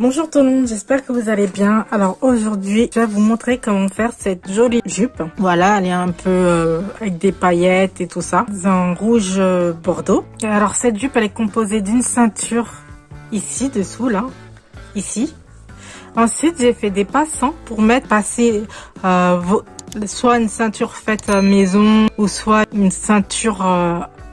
Bonjour tout le monde, j'espère que vous allez bien. Alors aujourd'hui, je vais vous montrer comment faire cette jolie jupe. Voilà, elle est un peu avec des paillettes et tout ça. En rouge bordeaux. Alors cette jupe, elle est composée d'une ceinture ici, dessous, là. Ici. Ensuite, j'ai fait des passants pour passer soit une ceinture faite maison ou soit une ceinture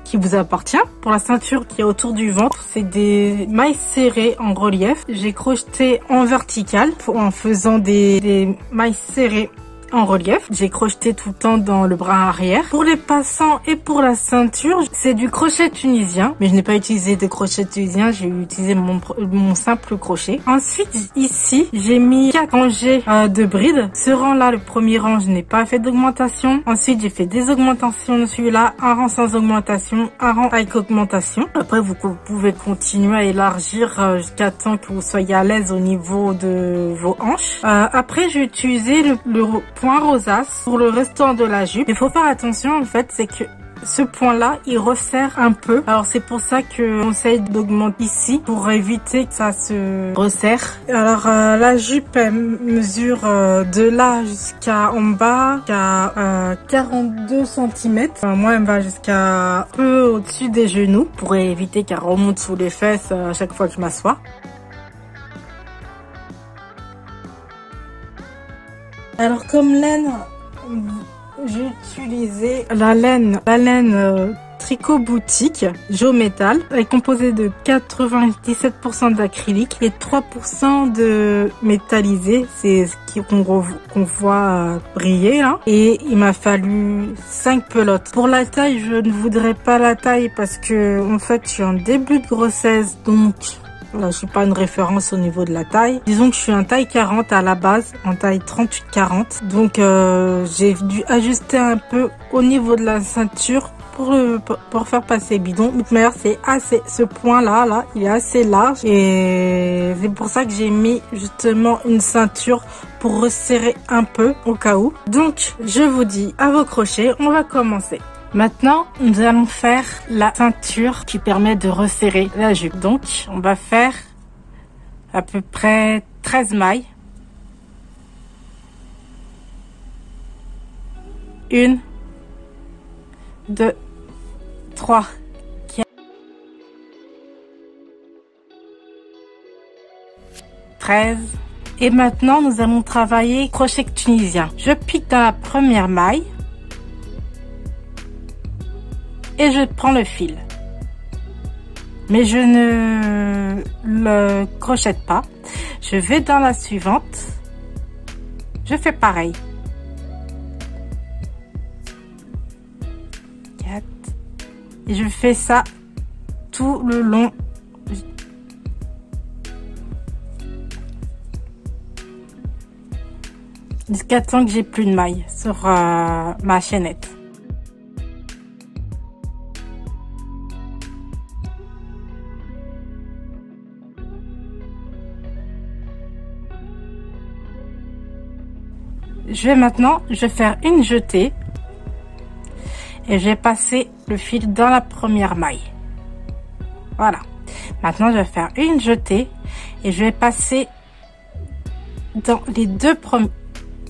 qui vous appartient. Pour la ceinture qui est autour du ventre, c'est des mailles serrées en relief. J'ai crocheté en vertical en faisant des mailles serrées en relief. J'ai crocheté tout le temps dans le bras arrière. Pour les passants et pour la ceinture, c'est du crochet tunisien, mais je n'ai pas utilisé de crochet tunisien, j'ai utilisé mon simple crochet. Ensuite, ici, j'ai mis 4 rangées de brides. Ce rang-là, le premier rang, je n'ai pas fait d'augmentation. Ensuite, j'ai fait des augmentations de celui-là, un rang sans augmentation, un rang avec augmentation. Après, vous pouvez continuer à élargir jusqu'à temps que vous soyez à l'aise au niveau de vos hanches. Après, j'ai utilisé le point rosace pour le restant de la jupe. Il faut faire attention, en fait, c'est que ce point-là, il resserre un peu. Alors, c'est pour ça que je conseille d'augmenter ici pour éviter que ça se resserre. Alors, la jupe, elle mesure de là jusqu'à en bas, jusqu'à 42 cm. Moi, elle va jusqu'à un peu au-dessus des genoux pour éviter qu'elle remonte sous les fesses à chaque fois que je m'assois. Alors comme laine, j'ai utilisé la laine Tricot Boutique Geométal. Elle est composée de 97% d'acrylique et 3% de métallisé. C'est ce qu'on voit briller là. Et il m'a fallu 5 pelotes. Pour la taille, je ne voudrais pas la taille parce que en fait, je suis en début de grossesse, donc là, je suis pas une référence au niveau de la taille. Disons que je suis en taille 40 à la base, en taille 38-40. Donc, j'ai dû ajuster un peu au niveau de la ceinture pour faire passer bidon. De toute manière, c'est assez, ce point-là, il est assez large. Et c'est pour ça que j'ai mis justement une ceinture pour resserrer un peu au cas où. Donc, je vous dis à vos crochets, on va commencer. Maintenant, nous allons faire la ceinture qui permet de resserrer la jupe. Donc, on va faire à peu près 13 mailles. 1, 2, 3, 4, 13. Et maintenant, nous allons travailler crochet tunisien. Je pique dans la première maille. Et je prends le fil. Mais je ne le crochette pas. Je vais dans la suivante. Je fais pareil. 4. Et je fais ça tout le long. Jusqu'à temps que j'ai plus de mailles sur ma chaînette. Je vais faire une jetée et je vais passer le fil dans la première maille. Voilà. Maintenant, je vais faire une jetée et je vais passer dans les deux premiers.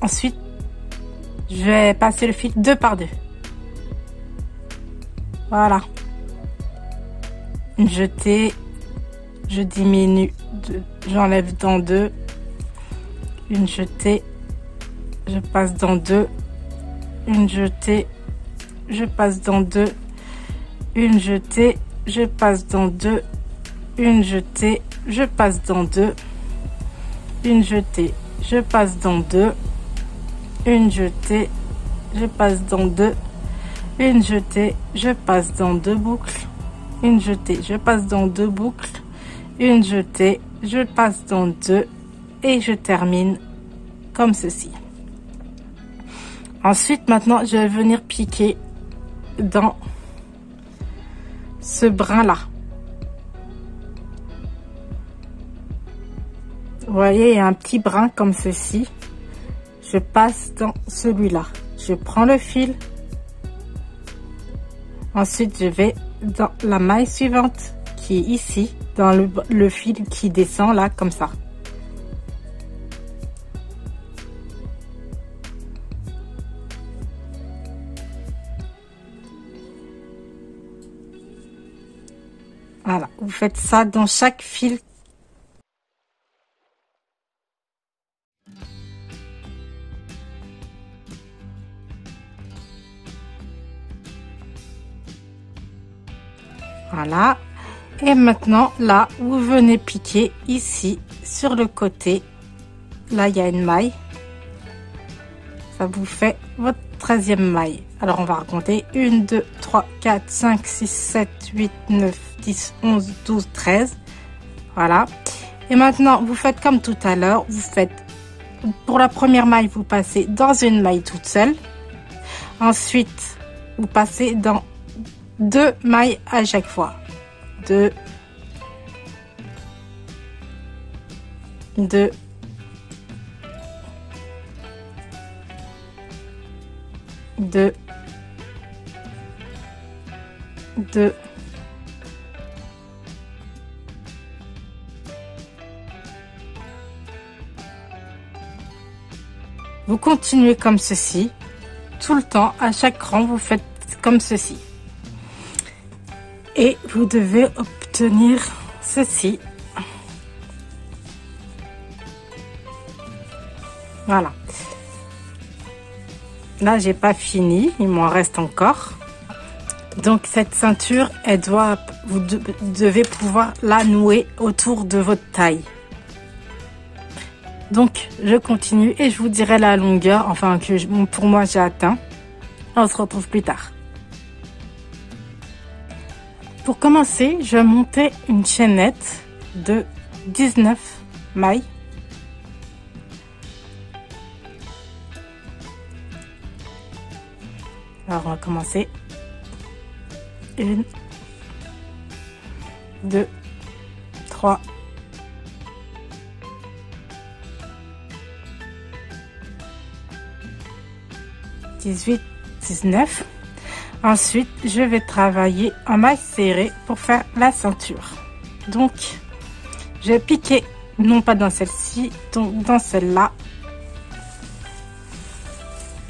Ensuite, je vais passer le fil 2 par 2. Voilà. Une jetée, je diminue, j'enlève dans 2. Une jetée. Je passe dans 2, une jetée, je passe dans 2, une jetée, je passe dans 2, une jetée, je passe dans 2, une jetée, je passe dans 2, une jetée, je passe dans 2, une jetée, je passe dans 2 boucles, une jetée, je passe dans 2 boucles, une jetée, je passe dans 2 et je termine comme ceci. Ensuite, maintenant, je vais venir piquer dans ce brin-là. Vous voyez, il y a un petit brin comme ceci. Je passe dans celui-là. Je prends le fil. Ensuite, je vais dans la maille suivante qui est ici, dans le fil qui descend là, comme ça. Voilà, vous faites ça dans chaque fil. Voilà. Et maintenant, là, vous venez piquer ici, sur le côté. Là, il y a une maille. Ça vous fait votre 13e maille. Alors, on va recompter. 1, 2, 3, 4, 5, 6, 7, 8, 9, 10, 11, 12, 13. Voilà. Et maintenant, vous faites comme tout à l'heure. Vous faites, pour la première maille, vous passez dans une maille toute seule. Ensuite, vous passez dans 2 mailles à chaque fois. 2, 2, 2, 2, vous continuez comme ceci, tout le temps, à chaque rang, vous faites comme ceci. Et vous devez obtenir ceci. Voilà. Là, j'ai pas fini, il m'en reste encore. Donc cette ceinture, elle doit, vous devez pouvoir la nouer autour de votre taille. Donc je continue et je vous dirai la longueur, enfin que pour moi j'ai atteint. On se retrouve plus tard. Pour commencer, je vais monter une chaînette de 19 mailles. Alors on va commencer. 1, 2, 3, 18, 19. Ensuite, je vais travailler en maille serrée pour faire la ceinture. Donc, je vais piquer, non pas dans celle-ci, donc dans celle-là.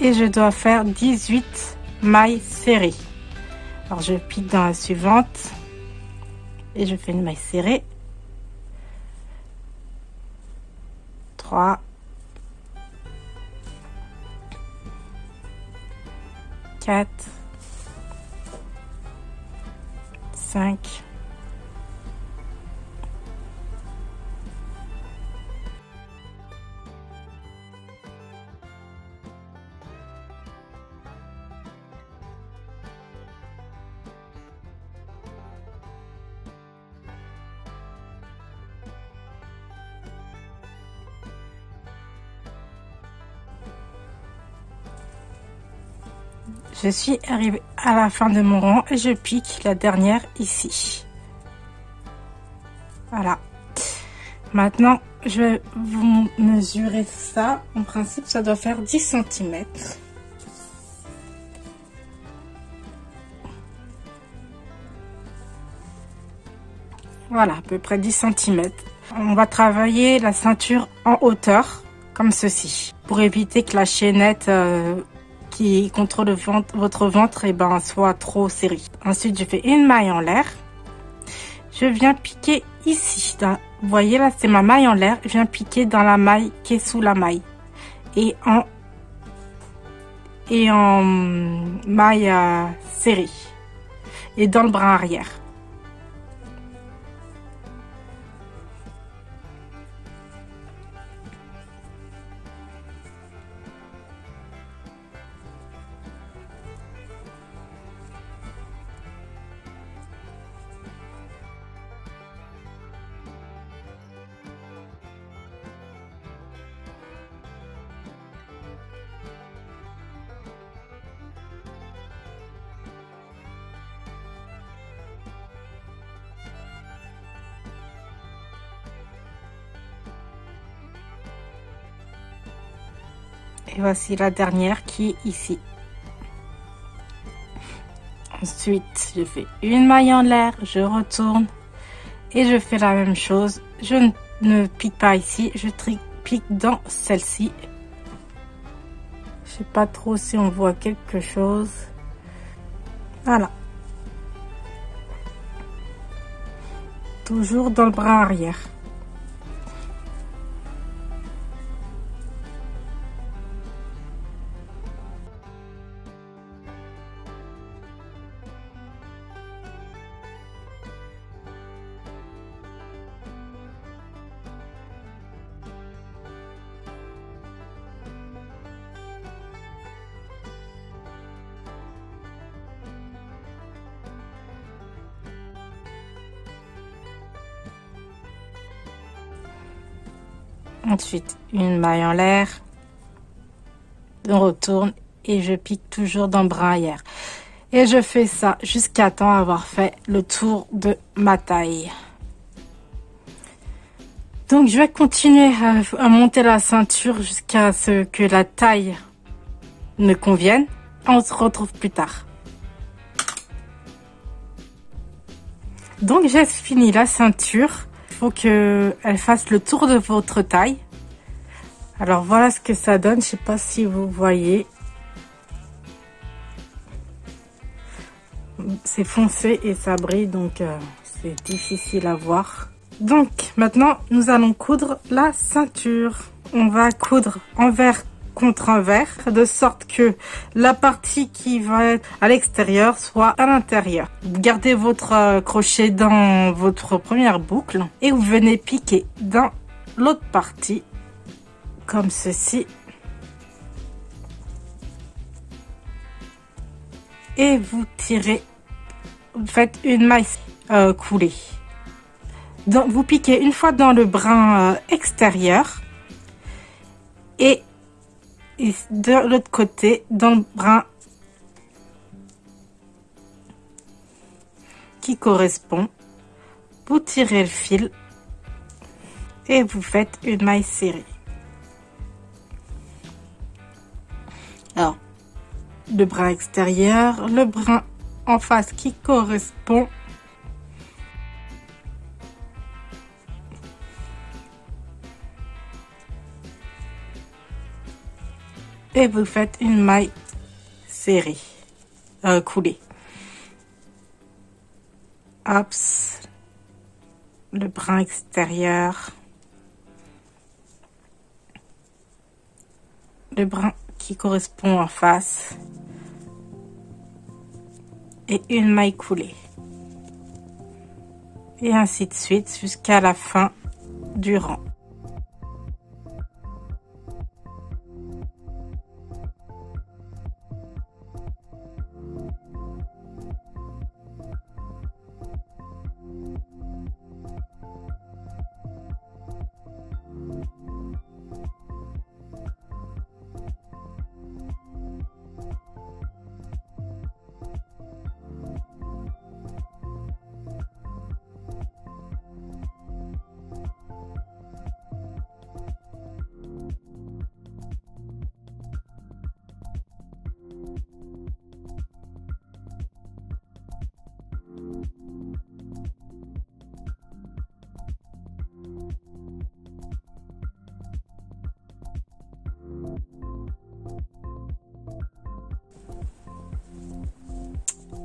Et je dois faire 18 mailles serrées. Alors, je pique dans la suivante. Et je fais une maille serrée. 3. 4. 5, je suis arrivée à la fin de mon rang et je pique la dernière ici. Voilà. Maintenant, je vais vous mesurer ça. En principe, ça doit faire 10 cm. Voilà, à peu près 10 cm. On va travailler la ceinture en hauteur, comme ceci, pour éviter que la chaînette qui contrôle votre ventre soit trop serrée. Ensuite, je fais une maille en l'air. Je viens piquer ici. Vous voyez là, c'est ma maille en l'air. Je viens piquer dans la maille qui est sous la maille. Et en maille serrée. Et dans le bras arrière. Et voici la dernière qui est ici. Ensuite, je fais une maille en l'air, je retourne et je fais la même chose. Je ne pique pas ici, je pique dans celle-ci. Je sais pas trop si on voit quelque chose. Voilà. toujours dans le bras arrière. Ensuite, une maille en l'air, on retourne et je pique toujours dans le bras arrière. Et je fais ça jusqu'à temps avoir fait le tour de ma taille. Donc je vais continuer à monter la ceinture jusqu'à ce que la taille me convienne. On se retrouve plus tard. Donc j'ai fini la ceinture. Il faut qu'elle fasse le tour de votre taille. Alors voilà ce que ça donne. Je sais pas si vous voyez. C'est foncé et ça brille, donc c'est difficile à voir. Donc maintenant nous allons coudre la ceinture. On va coudre envers contre envers, de sorte que la partie qui va être à l'extérieur soit à l'intérieur. Vous gardez votre crochet dans votre première boucle et vous venez piquer dans l'autre partie comme ceci. Et vous tirez, vous faites une maille coulée. Donc vous piquez une fois dans le brin extérieur et de l'autre côté dans le brin qui correspond. Vous tirez le fil et vous faites une maille serrée. Alors le brin extérieur, le brin en face qui correspond. Et vous faites une maille serrée, coulée. Hop, le brin extérieur, le brin qui correspond en face et une maille coulée. Et ainsi de suite jusqu'à la fin du rang.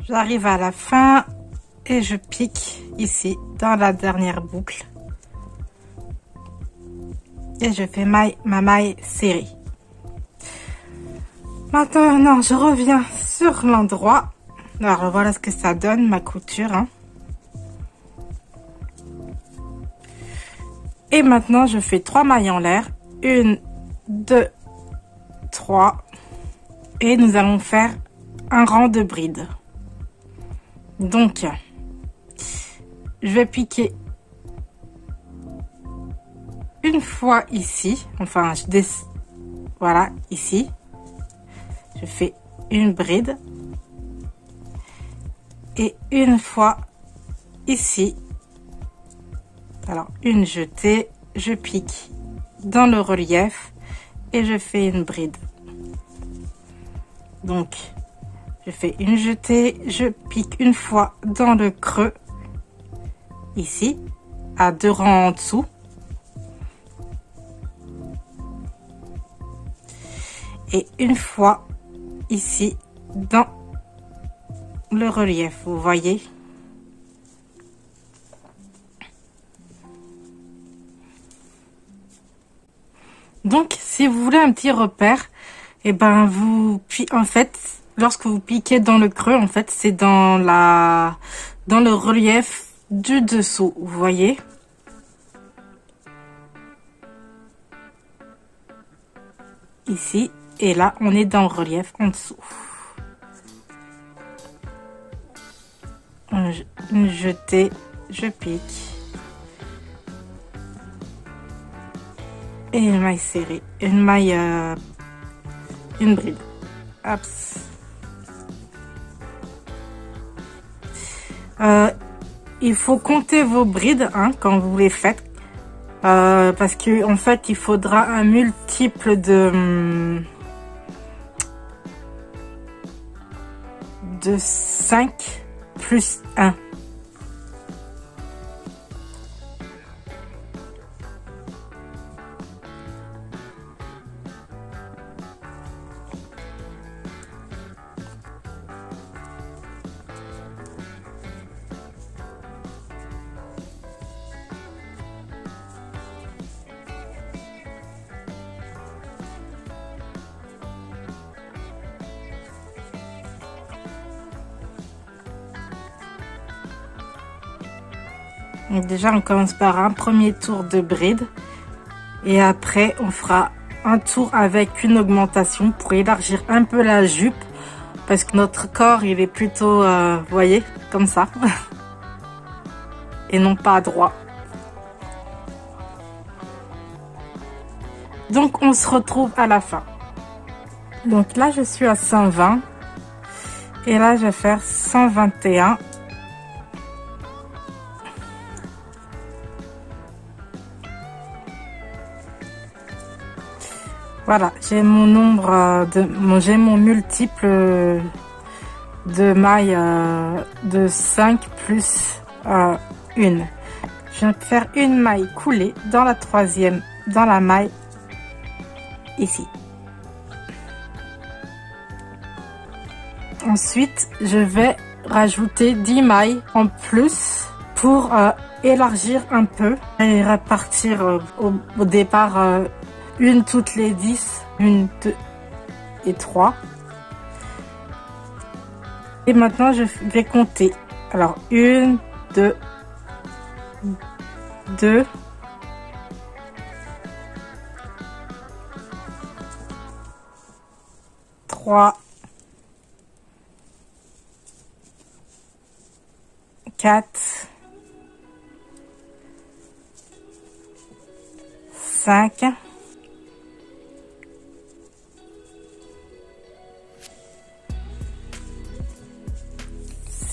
J'arrive à la fin et je pique ici dans la dernière boucle et je fais ma maille serrée. Maintenant je reviens sur l'endroit. Alors voilà ce que ça donne, ma couture, hein. Et maintenant je fais 3 mailles en l'air, 1 2 3 et nous allons faire un rang de brides. Donc, je vais piquer une fois ici, enfin, voilà, ici, je fais une bride et une fois ici, alors une jetée, je pique dans le relief et je fais une bride. Donc, je fais une jetée, je pique une fois dans le creux, ici, à 2 rangs en dessous. Et une fois ici, dans le relief, vous voyez. Donc, si vous voulez un petit repère, et ben en fait, lorsque vous piquez dans le creux, en fait, c'est dans le relief du dessous, vous voyez. Ici, et là, on est dans le relief en dessous. Une jetée, je pique. Et une maille serrée, une maille, une bride. Hop. Il faut compter vos brides hein, quand vous les faites. Parce que en fait, il faudra un multiple de 5 plus 1. Donc déjà, on commence par un premier tour de bride. Et après, on fera un tour avec une augmentation pour élargir un peu la jupe. Parce que notre corps, il est plutôt, vous voyez, comme ça. Et non pas droit. Donc, on se retrouve à la fin. Donc là, je suis à 120. Et là, je vais faire 121. Voilà, j'ai mon nombre j'ai mon multiple de mailles de 5 plus 1. Je vais faire une maille coulée dans la troisième, dans la maille ici. Ensuite, je vais rajouter 10 mailles en plus pour élargir un peu et repartir au départ une toutes les 10, 1, 2 et 3. Et maintenant, je vais compter. Alors, 1, 2, 2, 3, 4, 5,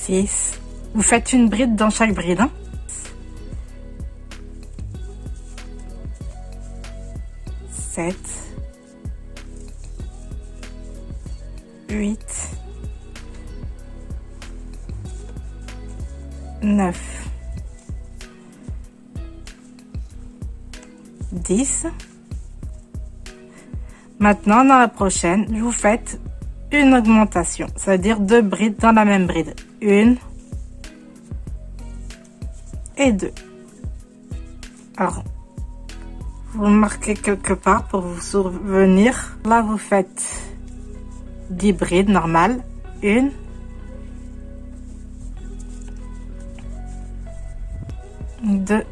6. Vous faites une bride dans chaque bride. Hein? 7, 8, 9, 10. Maintenant, dans la prochaine, vous faites une augmentation, c'est-à-dire 2 brides dans la même bride. 1 et 2. Alors, vous marquez quelque part pour vous souvenir. Là, vous faites 10 brides normales. 1, 2,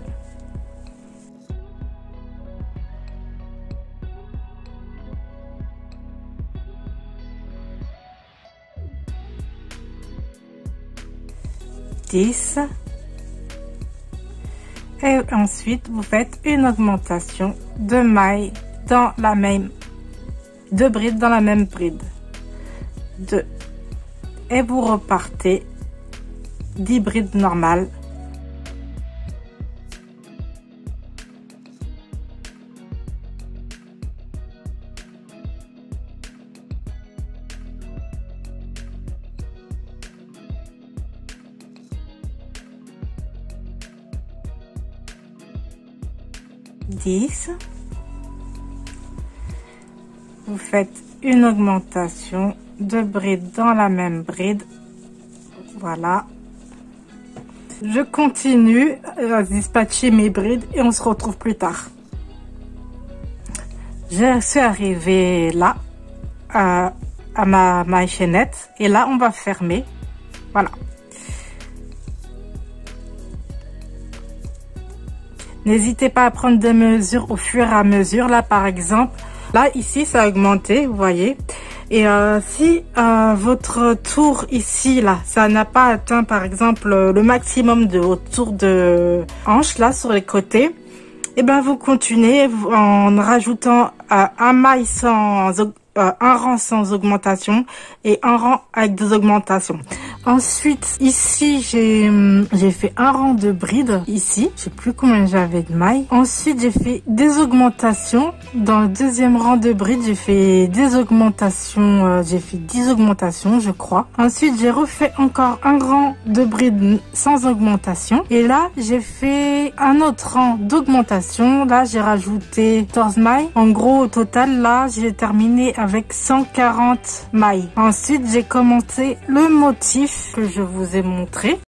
10. Et ensuite, vous faites une augmentation de mailles dans la même, 2 brides dans la même bride. 2. Et vous repartez 10 brides normales. Vous faites une augmentation de bride dans la même bride. Voilà. Je continue à dispatcher mes brides et on se retrouve plus tard. Je suis arrivée là, à ma chaînette. Et là, on va fermer. Voilà. N'hésitez pas à prendre des mesures au fur et à mesure. Là, par exemple, là, ici, ça a augmenté, vous voyez. Et si votre tour ici, là, ça n'a pas atteint, par exemple, le maximum de votre tour de hanche, là, sur les côtés, et ben vous continuez en rajoutant un maille un rang sans augmentation et un rang avec des augmentations. Ensuite, ici, j'ai fait un rang de bride. Ici, je sais plus combien j'avais de mailles. Ensuite, j'ai fait des augmentations. Dans le deuxième rang de bride, j'ai fait des augmentations. J'ai fait 10 augmentations, je crois. Ensuite, j'ai refait encore un rang de bride sans augmentation. Et là, j'ai fait un autre rang d'augmentation. Là, j'ai rajouté 14 mailles. En gros, au total, là, j'ai terminé avec 140 mailles. Ensuite, j'ai commencé le motif que je vous ai montré.